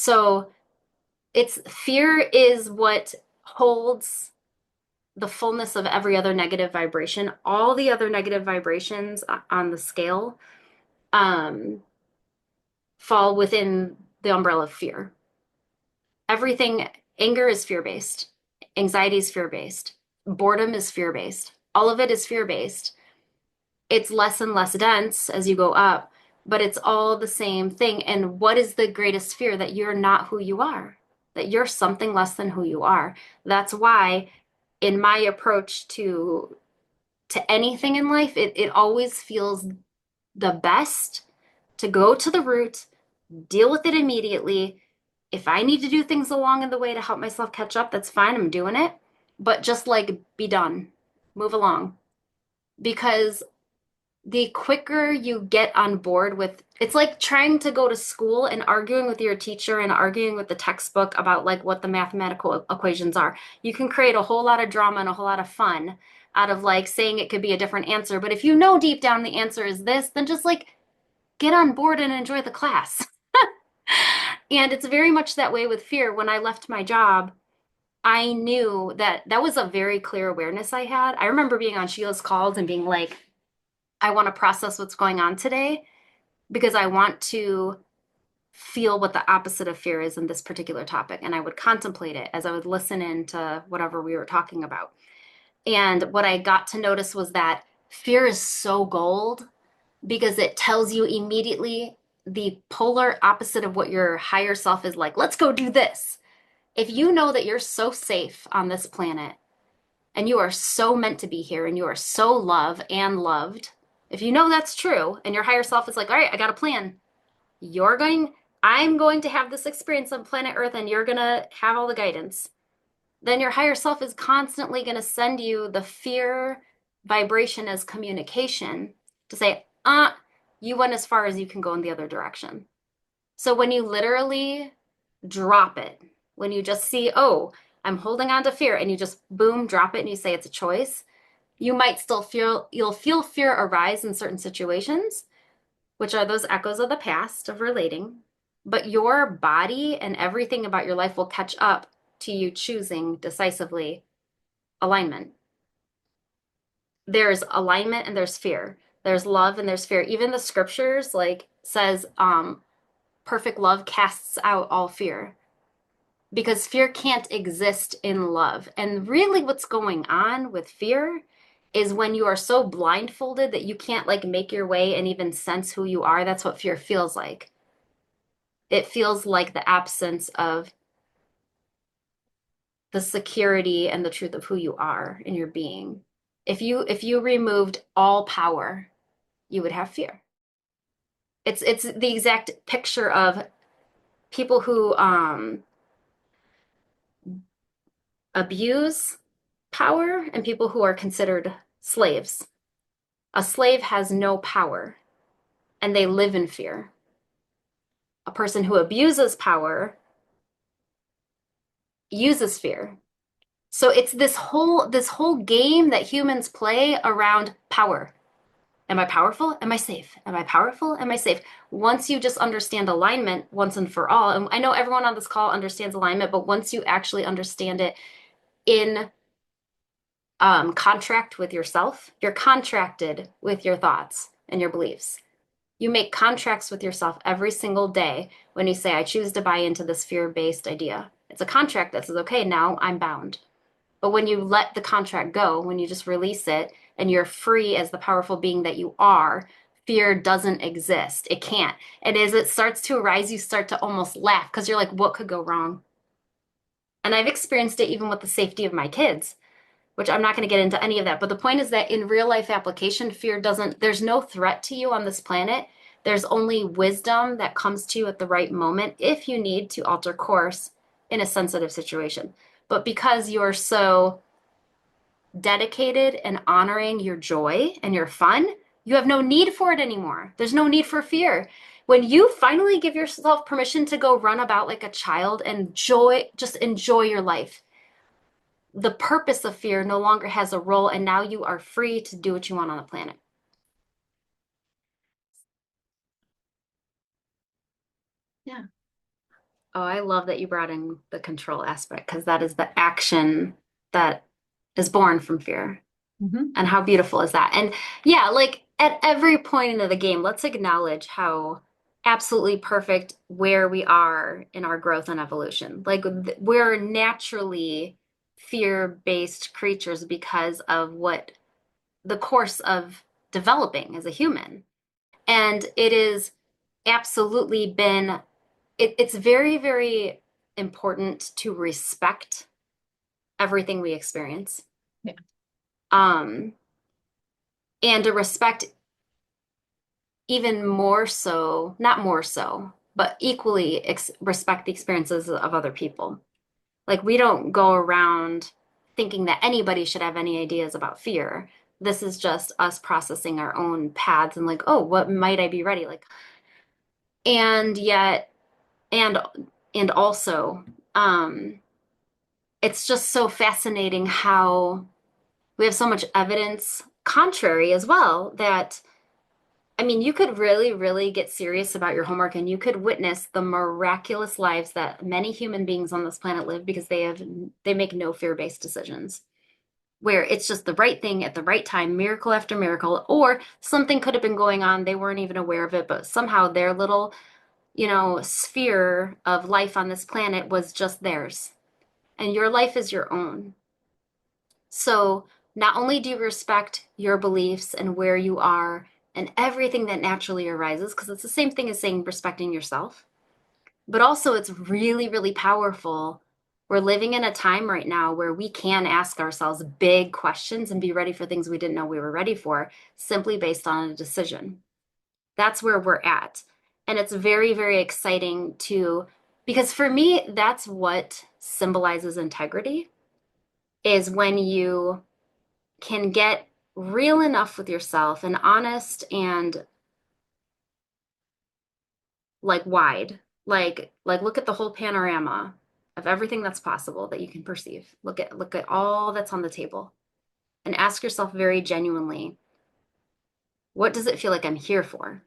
So it's fear is what holds the fullness of every other negative vibration. All the other negative vibrations on the scale um, fall within the umbrella of fear. Everything, anger is fear-based, anxiety is fear-based, boredom is fear-based. All of it is fear-based. It's less and less dense as you go up, but it's all the same thing. And what is the greatest fear? That you're not who you are, that you're something less than who you are. That's why in my approach to anything in life, it always feels the best to go to the root, deal with it immediately. If I need to do things along in the way to help myself catch up, that's fine. I'm doing it. But just like be done, move along. Because the quicker you get on board with, it's like trying to go to school and arguing with your teacher and arguing with the textbook about like what the mathematical equations are. You can create a whole lot of drama and a whole lot of fun out of like saying it could be a different answer. But if you know deep down the answer is this, then just like get on board and enjoy the class. And it's very much that way with fear. When I left my job, I knew that that was a very clear awareness I had. I remember being on Sheila's calls and being like, I want to process what's going on today because I want to feel what the opposite of fear is in this particular topic. And I would contemplate it as I would listen in to whatever we were talking about. And what I got to notice was that fear is so gold because it tells you immediately the polar opposite of what your higher self is like. Let's go do this. If you know that you're so safe on this planet and you are so meant to be here and you are so loved and loved, if you know that's true and your higher self is like, all right, I got a plan. You're going, I'm going to have this experience on planet Earth and you're going to have all the guidance. Then your higher self is constantly going to send you the fear vibration as communication to say, you went as far as you can go in the other direction. So when you literally drop it, when you just see, oh, I'm holding on to fear, and you just boom, drop it, and you say it's a choice, you might still feel, you'll feel fear arise in certain situations, which are those echoes of the past of relating. But your body and everything about your life will catch up to you choosing decisively alignment. There's alignment and there's fear. There's love and there's fear. Even the scriptures like says, perfect love casts out all fear because fear can't exist in love. And really what's going on with fear is when you are so blindfolded that you can't like make your way and even sense who you are. That's what fear feels like. It feels like the absence of the security and the truth of who you are in your being. If you removed all power, you would have fear. It's the exact picture of people who abuse power and people who are considered slaves. A slave has no power and they live in fear. A person who abuses power uses fear. So it's this whole game that humans play around power. Am I powerful? Am I safe? Am I powerful? Am I safe? Once you just understand alignment once and for all, and I know everyone on this call understands alignment, but once you actually understand it in contract with yourself, you're contracted with your thoughts and your beliefs. You make contracts with yourself every single day when you say, I choose to buy into this fear-based idea. It's a contract that says, okay, now I'm bound. But when you let the contract go, when you just release it and you're free as the powerful being that you are, fear doesn't exist. It can't. And as it starts to arise, you start to almost laugh because you're like, what could go wrong? And I've experienced it even with the safety of my kids, which I'm not going to get into any of that. But the point is that in real life application, fear doesn't, there's no threat to you on this planet. There's only wisdom that comes to you at the right moment if you need to alter course in a sensitive situation. But because you're so dedicated and honoring your joy and your fun, you have no need for it anymore. There's no need for fear. When you finally give yourself permission to go run about like a child and just enjoy your life, the purpose of fear no longer has a role, and now you are free to do what you want on the planet. Yeah. Oh, I love that you brought in the control aspect because that is the action that is born from fear. Hmm. And how beautiful is that? And yeah, like at every point into the game, let's acknowledge how absolutely perfect where we are in our growth and evolution. Like we're naturally fear-based creatures because of what the course of developing as a human. And it is absolutely been it's very, very important to respect everything we experience. Yeah. Um, and to respect even more so, not more so, but equally respect the experiences of other people. Like we don't go around thinking that anybody should have any ideas about fear. This is just us processing our own paths and like, oh, what might I be ready? Like, and yet, and and also, um, it's just so fascinating how we have so much evidence contrary as well that I mean, you could really, really get serious about your homework and you could witness the miraculous lives that many human beings on this planet live because they make no fear-based decisions. Where it's just the right thing at the right time, miracle after miracle, or something could have been going on, they weren't even aware of it, but somehow their little, sphere of life on this planet was just theirs. And your life is your own. So not only do you respect your beliefs and where you are and everything that naturally arises, because it's the same thing as saying respecting yourself, but also it's really, really powerful. We're living in a time right now where we can ask ourselves big questions and be ready for things we didn't know we were ready for simply based on a decision. That's where we're at. And it's very, very exciting to, because for me, that's what symbolizes integrity is when you can get real enough with yourself and honest and like wide. Like look at the whole panorama of everything that's possible that you can perceive. Look at all that's on the table and ask yourself very genuinely, what does it feel like I'm here for?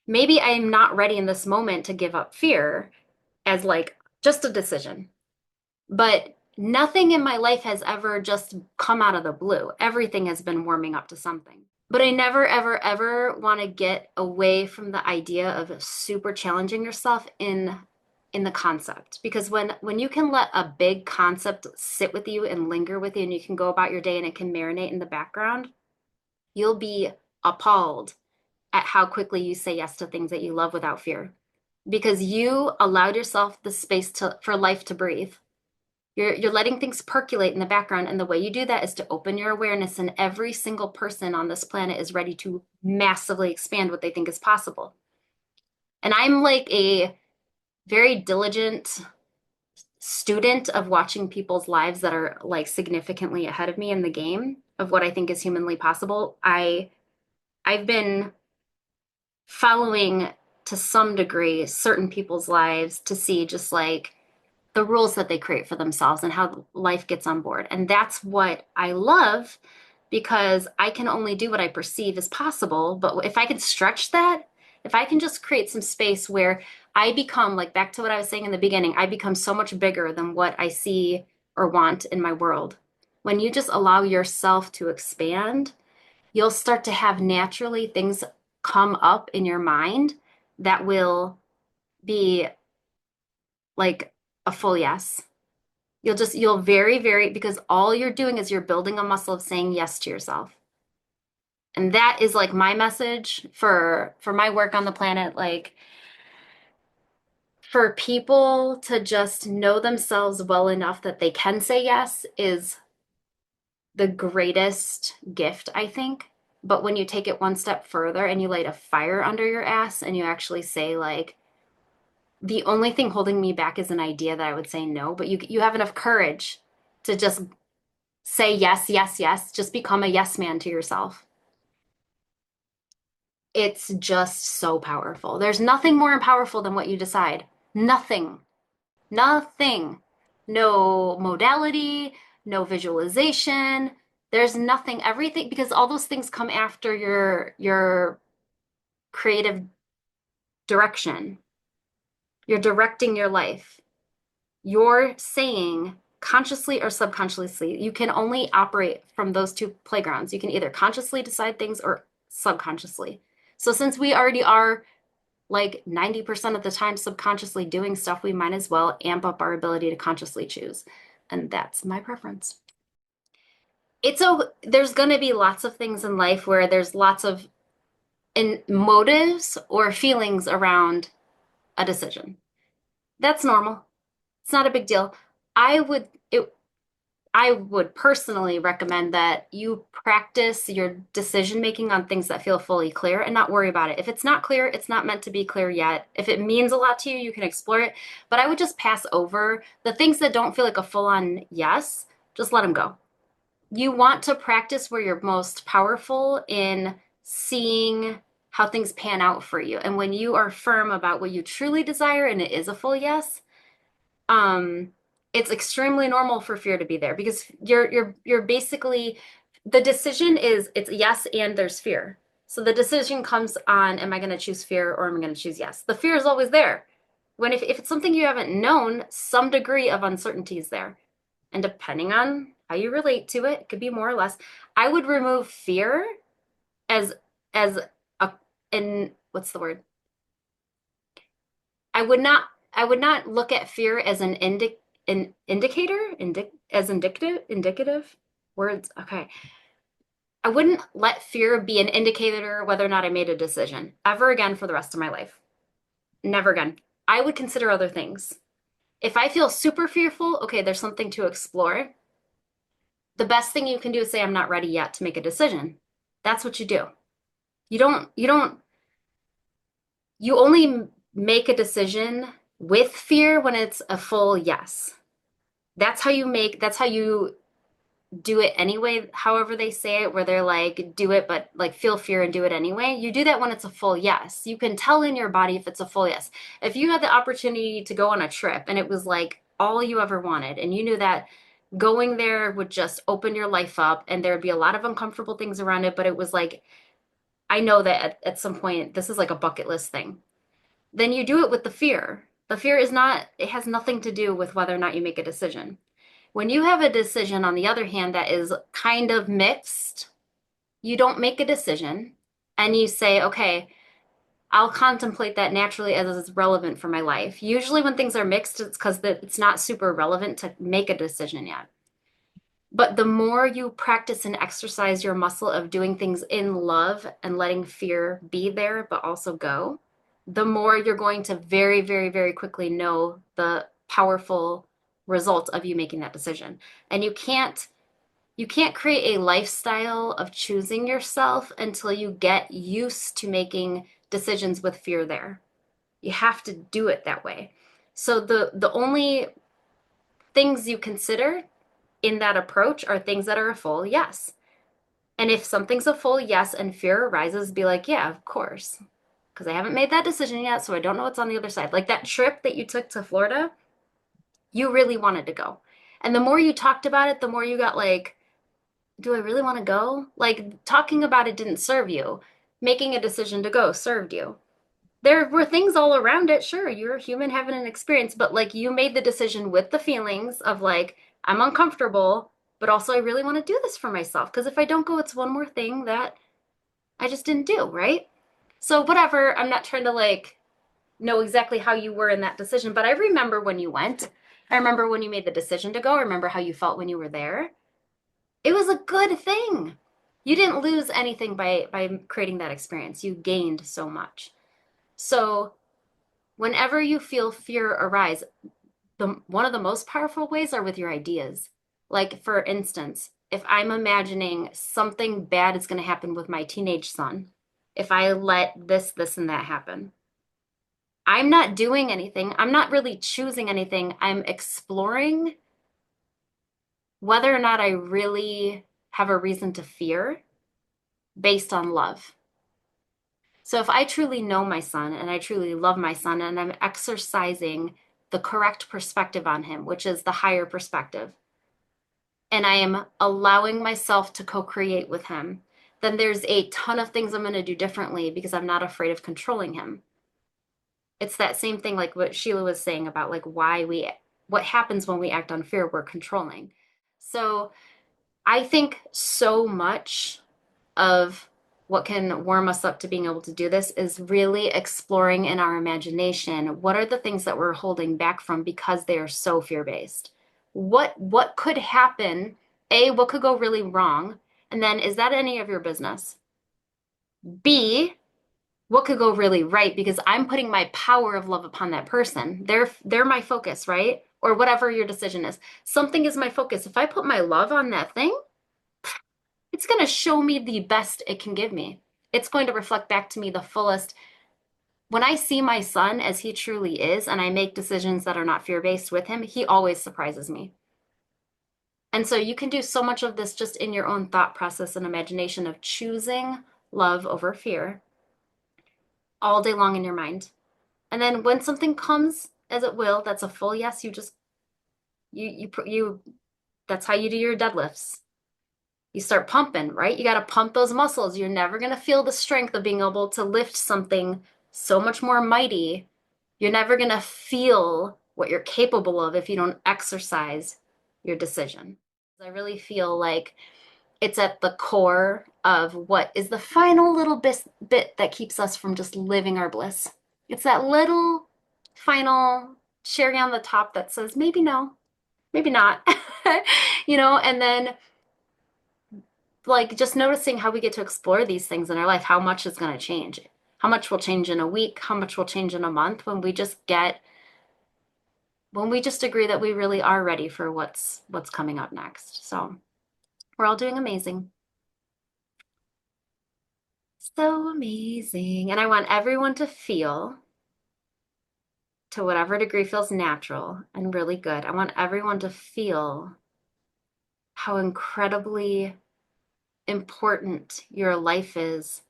Maybe I'm not ready in this moment to give up fear as like just a decision. But nothing in my life has ever just come out of the blue. Everything has been warming up to something. But I never, ever, ever want to get away from the idea of super challenging yourself in the concept. Because when you can let a big concept sit with you and linger with you and you can go about your day and it can marinate in the background, you'll be appalled at how quickly you say yes to things that you love without fear. Because you allowed yourself the space for life to breathe. You're letting things percolate in the background, and the way you do that is to open your awareness, and every single person on this planet is ready to massively expand what they think is possible. And I'm like a very diligent student of watching people's lives that are like significantly ahead of me in the game of what I think is humanly possible. I've been following to some degree certain people's lives to see just like the rules that they create for themselves and how life gets on board. And that's what I love because I can only do what I perceive as possible. But if I can stretch that, if I can just create some space where I become, like back to what I was saying in the beginning, I become so much bigger than what I see or want in my world. When you just allow yourself to expand, you'll start to have naturally things come up in your mind that will be like a full yes. You'll very, very, because all you're doing is you're building a muscle of saying yes to yourself. And that is like my message for my work on the planet, like for people to just know themselves well enough that they can say yes is the greatest gift, I think. But when you take it one step further and you light a fire under your ass and you actually say like the only thing holding me back is an idea that I would say no, but you have enough courage to just say yes, yes, yes. Just become a yes man to yourself. It's just so powerful. There's nothing more powerful than what you decide. Nothing. Nothing. No modality, no visualization. There's nothing. Everything because all those things come after your creative direction. You're directing your life. You're saying consciously or subconsciously, you can only operate from those two playgrounds. You can either consciously decide things or subconsciously. So since we already are like 90% of the time subconsciously doing stuff, we might as well amp up our ability to consciously choose. And that's my preference. There's going to be lots of things in life where there's lots of motives or feelings around a decision. That's normal. It's not a big deal. I would it I would personally recommend that you practice your decision making on things that feel fully clear and not worry about it. If it's not clear, it's not meant to be clear yet. If it means a lot to you, you can explore it. But I would just pass over the things that don't feel like a full on yes, just let them go. You want to practice where you're most powerful in seeing how things pan out for you. And when you are firm about what you truly desire and it is a full yes, um, it's extremely normal for fear to be there because you're basically the decision is it's yes and there's fear. So the decision comes on, am I going to choose fear or am I going to choose yes? The fear is always there. When if it's something you haven't known, some degree of uncertainty is there. And depending on how you relate to it, it could be more or less. I would remove fear as as a in what's the word? I would not I would not look at fear as an indicator, as indicative words. Okay. I wouldn't let fear be an indicator whether or not I made a decision ever again for the rest of my life. Never again. I would consider other things. If I feel super fearful, okay, there's something to explore. The best thing you can do is say, I'm not ready yet to make a decision. That's what you do. You only make a decision with fear when it's a full yes. That's how you do it anyway, however they say it, where they're like, do it, but like feel fear and do it anyway. You do that when it's a full yes. You can tell in your body if it's a full yes. If you had the opportunity to go on a trip and it was like all you ever wanted, and you knew that going there would just open your life up and there'd be a lot of uncomfortable things around it, but it was like, I know that at some point this is like a bucket list thing. Then you do it with the fear. The fear is not, it has nothing to do with whether or not you make a decision. When you have a decision, on the other hand, that is kind of mixed, you don't make a decision and you say, okay, I'll contemplate that naturally as it's relevant for my life. Usually, when things are mixed, it's because it's not super relevant to make a decision yet. But the more you practice and exercise your muscle of doing things in love and letting fear be there, but also go, the more you're going to very, very, very quickly know the powerful result of you making that decision. And you can't create a lifestyle of choosing yourself until you get used to making decisions with fear there. You have to do it that way. So the only things you consider in that approach are things that are a full yes. And if something's a full yes and fear arises, be like, yeah, of course. Because I haven't made that decision yet, so I don't know what's on the other side. Like that trip that you took to Florida, you really wanted to go. And the more you talked about it, the more you got like, do I really want to go? Like talking about it didn't serve you. Making a decision to go served you. There were things all around it. Sure, you're a human having an experience, but like you made the decision with the feelings of like, I'm uncomfortable, but also I really want to do this for myself. Because if I don't go, it's one more thing that I just didn't do, right? So, whatever, I'm not trying to like know exactly how you were in that decision, but I remember when you went. I remember when you made the decision to go. I remember how you felt when you were there. It was a good thing. You didn't lose anything by creating that experience. You gained so much. So, whenever you feel fear arise, one of the most powerful ways are with your ideas. Like, for instance, if I'm imagining something bad is going to happen with my teenage son, if I let this, and that happen, I'm not doing anything. I'm not really choosing anything. I'm exploring whether or not I really have a reason to fear based on love. So if I truly know my son and I truly love my son and I'm exercising the correct perspective on him, which is the higher perspective, and I am allowing myself to co-create with him, then there's a ton of things I'm going to do differently because I'm not afraid of controlling him. It's that same thing like what Sheila was saying about like what happens when we act on fear, we're controlling. So I think so much of what can warm us up to being able to do this is really exploring in our imagination what are the things that we're holding back from because they are so fear-based. What could happen? A, what could go really wrong? And then is that any of your business? B, what could go really right because I'm putting my power of love upon that person. They're my focus, right? Or whatever your decision is. Something is my focus. If I put my love on that thing, it's going to show me the best it can give me. It's going to reflect back to me the fullest. When I see my son as he truly is, and I make decisions that are not fear-based with him, he always surprises me. And so you can do so much of this just in your own thought process and imagination of choosing love over fear all day long in your mind. And then when something comes, as it will, that's a full yes, you just, you, that's how you do your deadlifts. You start pumping, right? You got to pump those muscles. You're never going to feel the strength of being able to lift something so much more mighty. You're never going to feel what you're capable of if you don't exercise your decision. I really feel like it's at the core of what is the final little bit that keeps us from just living our bliss. It's that little final cherry on the top that says, maybe no, maybe not, and then like just noticing how we get to explore these things in our life, how much is going to change, how much will change in a week, how much will change in a month when we just agree that we really are ready for what's coming up next. So we're all doing amazing. So amazing. And I want everyone to feel, to whatever degree feels natural and really good, I want everyone to feel how incredibly important your life is,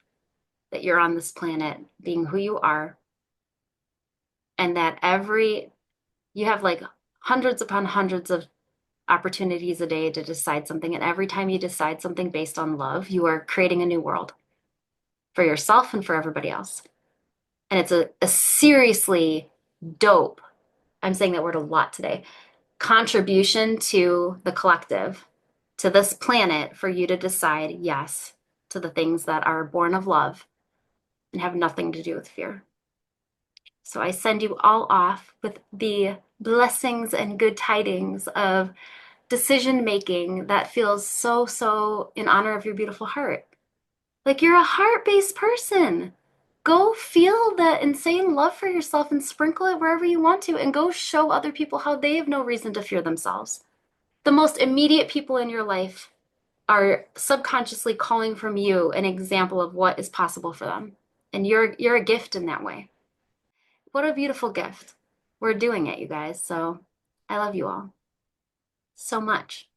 that you're on this planet being who you are, and that you have like hundreds upon hundreds of opportunities a day to decide something. And every time you decide something based on love, you are creating a new world for yourself and for everybody else. And it's a seriously dope, I'm saying that word a lot today, contribution to the collective, to this planet, for you to decide yes to the things that are born of love and have nothing to do with fear. So I send you all off with the blessings and good tidings of decision making that feels so, so in honor of your beautiful heart. Like you're a heart-based person. Go feel that insane love for yourself and sprinkle it wherever you want to, and go show other people how they have no reason to fear themselves. The most immediate people in your life are subconsciously calling from you an example of what is possible for them. And you're a gift in that way. What a beautiful gift. We're doing it, you guys. So I love you all so much.